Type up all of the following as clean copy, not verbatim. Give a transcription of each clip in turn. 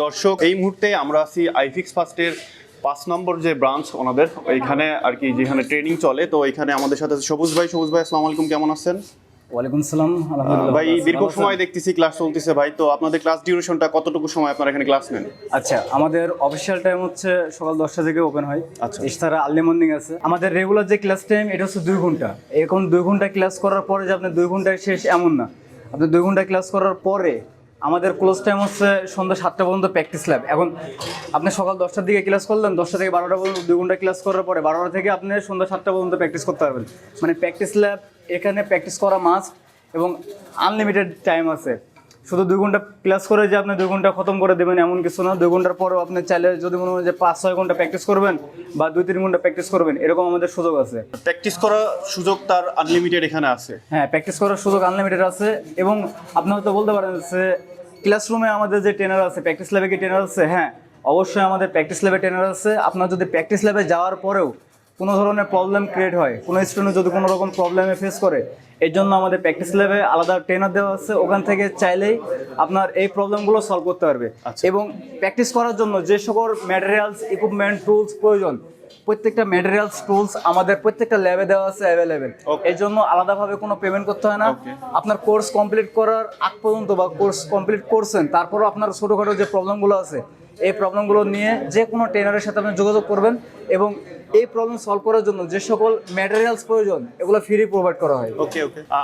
দর্শক, এই মুহূর্তে আমরা আছি আইফিক্স ফার্স্টের 5 নম্বর যে ব্রাঞ্চ ওনাদের ওইখানে আর কি, যেখানে ট্রেনিং চলে। তো এখানে আমাদের সাথে আছে সবুজ ভাই। আসসালামু আলাইকুম, কেমন আছেন? ওয়ালাইকুম আসসালাম। আলহামদুলিল্লাহ ভাই, দীর্ঘ সময় দেখতেছি ক্লাস চলতেছে ভাই, তো আপনাদের ক্লাস ডিউরেশনটা কতটুকু সময় আপনারা এখানে ক্লাস নেন? আচ্ছা, আমাদের অফিসিয়াল টাইম হচ্ছে সকাল 10টা থেকে ওপেন হয়। আচ্ছা। এছাড়া আর্লি মর্নিং আছে। আমাদের রেগুলার যে ক্লাস টাইম এটা হচ্ছে 2 ঘন্টা। এখন 2 ঘন্টা ক্লাস করার পরে যে আপনি 2 ঘন্টায় শেষ এমন না। আপনি 2 ঘন্টা ক্লাস করার পরে আমাদের ক্লোজ টাইম হচ্ছে সন্ধ্যা 7টা পর্যন্ত প্র্যাকটিস ল্যাব। এখন আপনি সকাল 10টার দিকে ক্লাস করলেন, 10টা থেকে 12টা পর্যন্ত 2 ঘন্টা ক্লাস করার পরে 12টা থেকে আপনি সন্ধ্যা 7টা পর্যন্ত প্র্যাকটিস করতে পারবেন। মানে প্র্যাকটিস ল্যাব এখানে প্র্যাকটিস করা মাস্ট এবং আনলিমিটেড টাইম আছে। শুধু 2 ঘন্টা ক্লাস করে যে আপনি 2 ঘন্টা খতম করে দেবেন এমন কিছু না। 2 ঘন্টার পরেও আপনি চাইলে যদি মনে হয় যে 5-6 ঘন্টা প্র্যাকটিস করবেন বা 2-3 ঘন্টা প্র্যাকটিস করবেন, এরকম আমাদের সুযোগ আছে। প্র্যাকটিস করার সুযোগ তার আনলিমিটেড এখানে আছে। হ্যাঁ, প্র্যাকটিস করার সুযোগ আনলিমিটেড আছে। এবং আপনি হয়তো বলতে পারেন যে ক্লাসরুমে আমাদের যে ট্রেনার আছে, প্র্যাকটিস ল্যাবে কি ট্রেনার আছে? হ্যাঁ, অবশ্যই আমাদের প্র্যাকটিস ল্যাবে ট্রেনার আছে। আপনার যদি প্র্যাকটিস ল্যাবে যাওয়ার পরেও কোনো ধরনের প্রবলেম ক্রিয়েট হয়, কোনো স্টুডেন্ট যদি কোনো রকম প্রবলেমে ফেস করে, এর জন্য আমাদের প্র্যাকটিস ল্যাবে আলাদা ট্রেনার দেওয়া আছে। ওখান থেকে চাইলেই আপনার এই প্রবলেমগুলো সলভ করতে পারবে। এবং প্র্যাকটিস করার জন্য যে সকল ম্যাটেরিয়ালস, ইকুইপমেন্ট, টুলস প্রয়োজন, প্রত্যেকটা ম্যাটেরিয়ালস, টুলস আমাদের প্রত্যেকটা ল্যাবে দেওয়া আছে অ্যাভেলেবেল। এর জন্য আলাদাভাবে কোনো পেমেন্ট করতে হয় না। আপনার কোর্স কমপ্লিট করার আগ পর্যন্ত বা কোর্স কমপ্লিট করছেন, তারপরও আপনার ছোটোখাটো যে প্রবলেমগুলো আছে, এই প্রবলেমগুলো নিয়ে যে কোনো ট্রেনারের সাথে আপনি যোগাযোগ করবেন এবং এই প্রবলেম সলভ করার জন্য যে সকল ম্যাটেরিয়ালস প্রয়োজন এগুলো ফ্রি প্রোভাইড করা হয়। ওকে।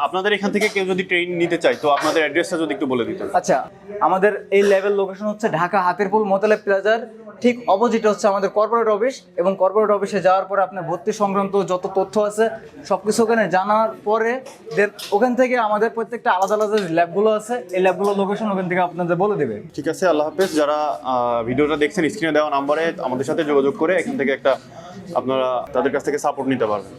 আপনাদের এখান থেকে কেউ যদি ট্রেনিং নিতে চায়, তো আপনাদের অ্যাড্রেসটা যদি একটু বলে দিতেন। আচ্ছা, আমাদের এই ল্যাবের লোকেশন হচ্ছে ঢাকা হাতিরপুল মোতালেব প্লাজার ঠিক অপোজিট হচ্ছে আমাদের কর্পোরেট অফিস। এবং কর্পোরেট অফিসে যাওয়ার পরে আপনার ভর্তি সংক্রান্ত যত তথ্য আছে সব কিছু ওখানে জানার পরে দেন ওখান থেকে আমাদের প্রত্যেকটা আলাদা আলাদা ল্যাবগুলো আছে, এই ল্যাবগুলোর লোকেশন ওখান থেকে আপনাদের বলে দেবে। ঠিক আছে, আল্লাহ হাফেজ। যারা ভিডিওটা দেখছেন, স্ক্রিনে দেওয়া নাম্বারে আমাদের সাথে যোগাযোগ করে এখান থেকে একটা আপনারা তাদের কাছ থেকে সাপোর্ট নিতে পারবেন।